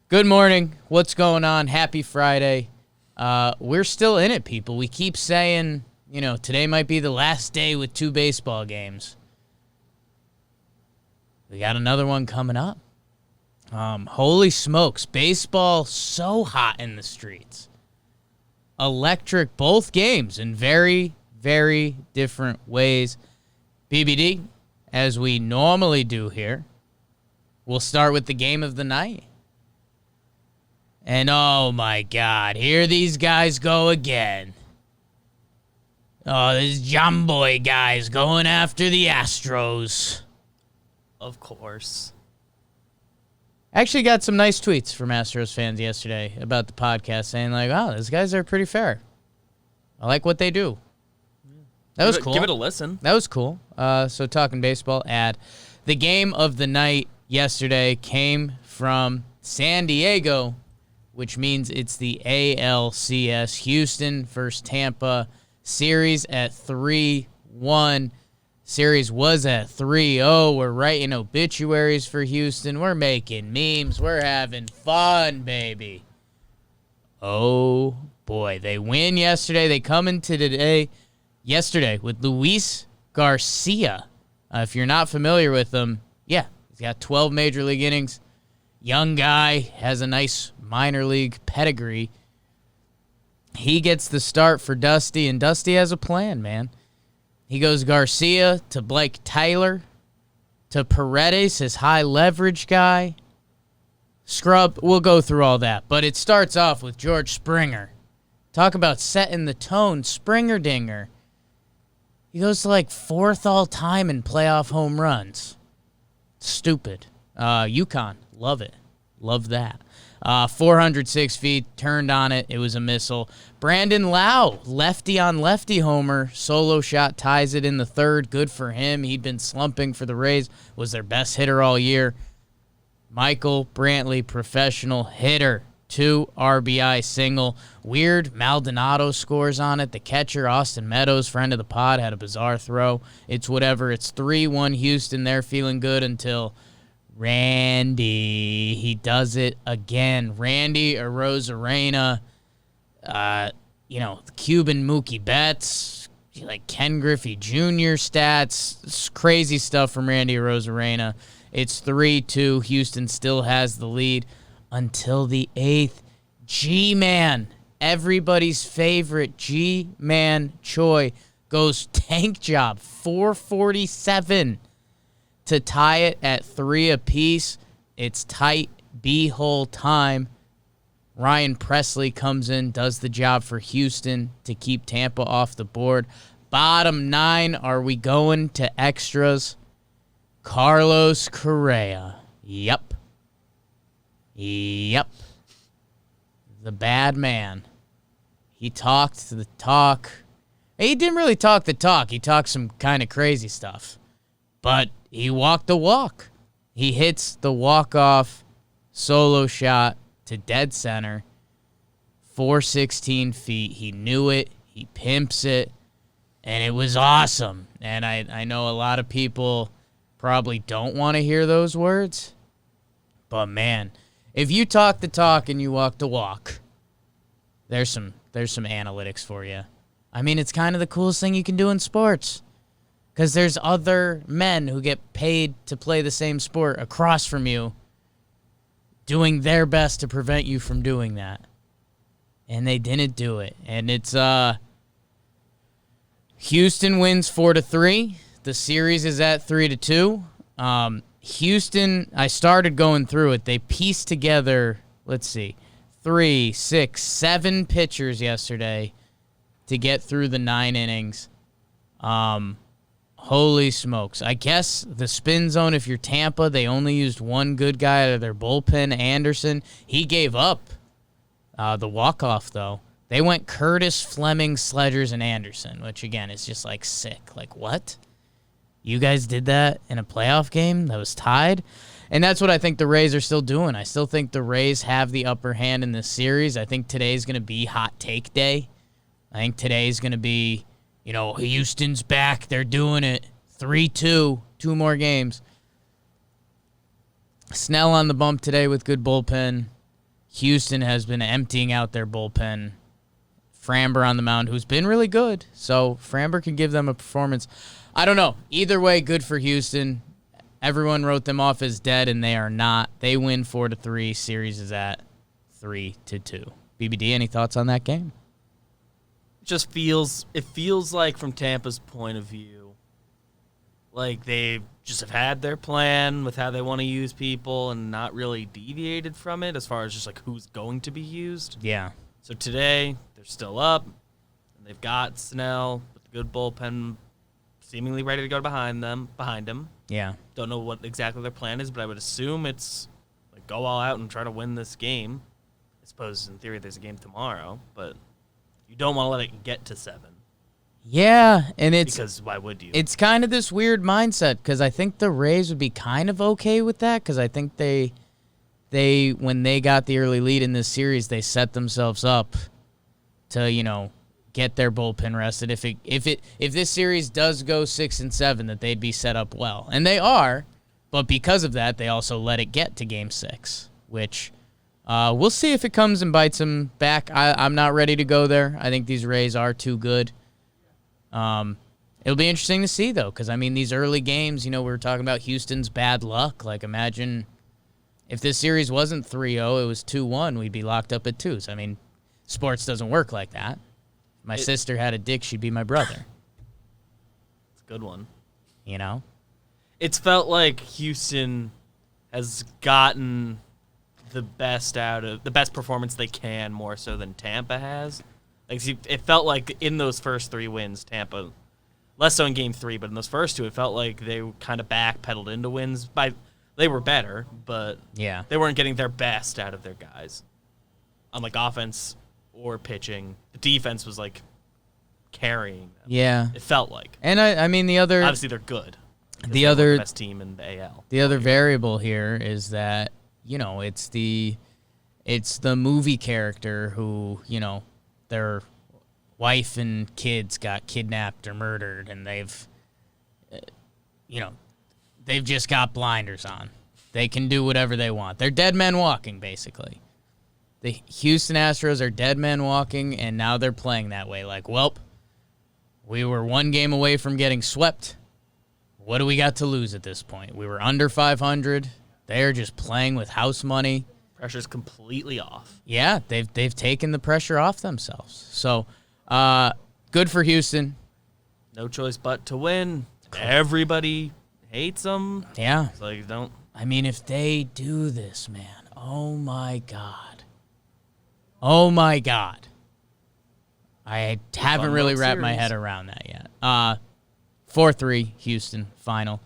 Good morning. What's going on? Happy Friday. We're still in it, people. We keep saying, today might be the last day with 2 baseball games. We got another one coming up. Holy smokes. Baseball so hot in the streets. Electric, both games in very, very different ways. BBD, as we normally do here, we'll start with the game of the night. And oh my God, here these guys go again. Oh, this Jomboy guy's going after the Astros. Of course. Actually got some nice tweets from Astros fans yesterday about the podcast saying like, oh, these guys are pretty fair. I like what they do. That was cool. Give it a listen. That was cool. So talking baseball, the game of the night yesterday came from San Diego, which means it's the ALCS. Houston versus Tampa. Series at 3-1. Series was at 3-0. We're writing obituaries for Houston. We're making memes. We're having fun, baby. Oh, boy. They win yesterday. They come into yesterday with Luis Garcia. If you're not familiar with him, he's got 12 major league innings. Young guy, has a nice minor league pedigree. He gets the start for Dusty, and Dusty has a plan, man. He goes Garcia to Blake Tyler to Paredes, his high leverage guy. Scrub, we'll go through all that, but it starts off with George Springer. Talk about setting the tone, Springer dinger. He goes to like 4th all time in playoff home runs. Stupid. UConn. Love it. Love that. 406 feet, turned on it. It was a missile. Brandon Lowe, lefty on lefty homer. Solo shot ties it in the 3rd. Good for him. He'd been slumping for the Rays. Was their best hitter all year. Michael Brantley, professional hitter. 2 RBI single. Weird Maldonado scores on it. The catcher, Austin Meadows, friend of the pod, had a bizarre throw. It's whatever. It's 3-1 Houston. They're feeling good until Randy, he does it again. Randy Arozarena, Cuban Mookie Betts, like Ken Griffey Jr. stats. It's crazy stuff from Randy Arozarena. It's 3-2. Houston still has the lead until the 8th. G-Man, everybody's favorite G-Man Choi goes tank job, 447. To tie it at 3 apiece. It's tight B-hole time. Ryan Presley comes in, does the job for Houston to keep Tampa off the board. Bottom 9, are we going to extras? Carlos Correa. Yep. The bad man. He talked the talk. He didn't really talk the talk. He talked some kind of crazy stuff. But he walked the walk. He hits the walk-off solo shot to dead center. 416 feet. He knew it. He pimps it. And it was awesome. And I know a lot of people probably don't want to hear those words. But, man, if you talk the talk and you walk the walk, there's some analytics for you. I mean, it's kind of the coolest thing you can do in sports. Because there's other men who get paid to play the same sport across from you doing their best to prevent you from doing that. And they didn't do it. And it's Houston wins 4-3. The series is at 3-2. Houston, I started going through it. They pieced together, 3, 6, 7 pitchers yesterday to get through the 9 innings. Holy smokes. I guess the spin zone, if you're Tampa, they only used one good guy out of their bullpen, Anderson. He gave up the walk-off, though. They went Curtis, Fleming, Sledgers, and Anderson, which, again, is just, sick. What? You guys did that in a playoff game that was tied? And that's what I think the Rays are still doing. I still think the Rays have the upper hand in this series. I think today's going to be hot take day. I think today's going to be, Houston's back. They're doing it. 3-2. 2 more games. Snell on the bump today with good bullpen. Houston has been emptying out their bullpen. Framber on the mound, who's been really good. So Framber can give them a performance. I don't know. Either way, good for Houston. Everyone wrote them off as dead, and they are not. They win 4-3. Series is at 3-2. BBD, any thoughts on that game? It feels like from Tampa's point of view, like they just have had their plan with how they want to use people and not really deviated from it as far as just like who's going to be used. Yeah. So today they're still up, and they've got Snell with a good bullpen, seemingly ready to go behind him. Yeah. Don't know what exactly their plan is, but I would assume it's like go all out and try to win this game. I suppose in theory there's a game tomorrow, but you don't want to let it get to 7. Yeah, and because why would you? It's kind of this weird mindset because I think the Rays would be kind of okay with that because I think they when they got the early lead in this series, they set themselves up to get their bullpen rested. If this series does go 6-7, that they'd be set up well, and they are, but because of that, they also let it get to Game 6, which. We'll see if it comes and bites them back. I'm not ready to go there. I think these Rays are too good. It'll be interesting to see, though, because, these early games, we were talking about Houston's bad luck. Like, imagine if this series wasn't 3-0, it was 2-1, we'd be locked up at 2s. Sports doesn't work like that. If my sister had a dick, she'd be my brother. It's a good one. It's felt like Houston has gotten the best performance they can, more so than Tampa has. Like, it felt like in those first 3 wins, Tampa, less so in Game 3, but in those first 2, it felt like they kind of backpedaled into wins. They were better, but yeah, they weren't getting their best out of their guys. On like offense or pitching, the defense was like carrying them. Yeah, it felt like. And the other, obviously they're good. They're the best team in the AL. The other variable here is that it's the movie character who, their wife and kids got kidnapped or murdered, and they've just got blinders on. They can do whatever they want. They're dead men walking, basically. The Houston Astros are dead men walking, and now they're playing that way. Like, welp, we were 1 game away from getting swept. What do we got to lose at this point? We were under 500. They're just playing with house money. Pressure's completely off. Yeah, they've taken the pressure off themselves. So, good for Houston. No choice but to win. Everybody hates them. Yeah. It's like, don't. If they do this, man, oh my God. Oh my God. I haven't really wrapped my head around that yet. 4-3, Houston, final.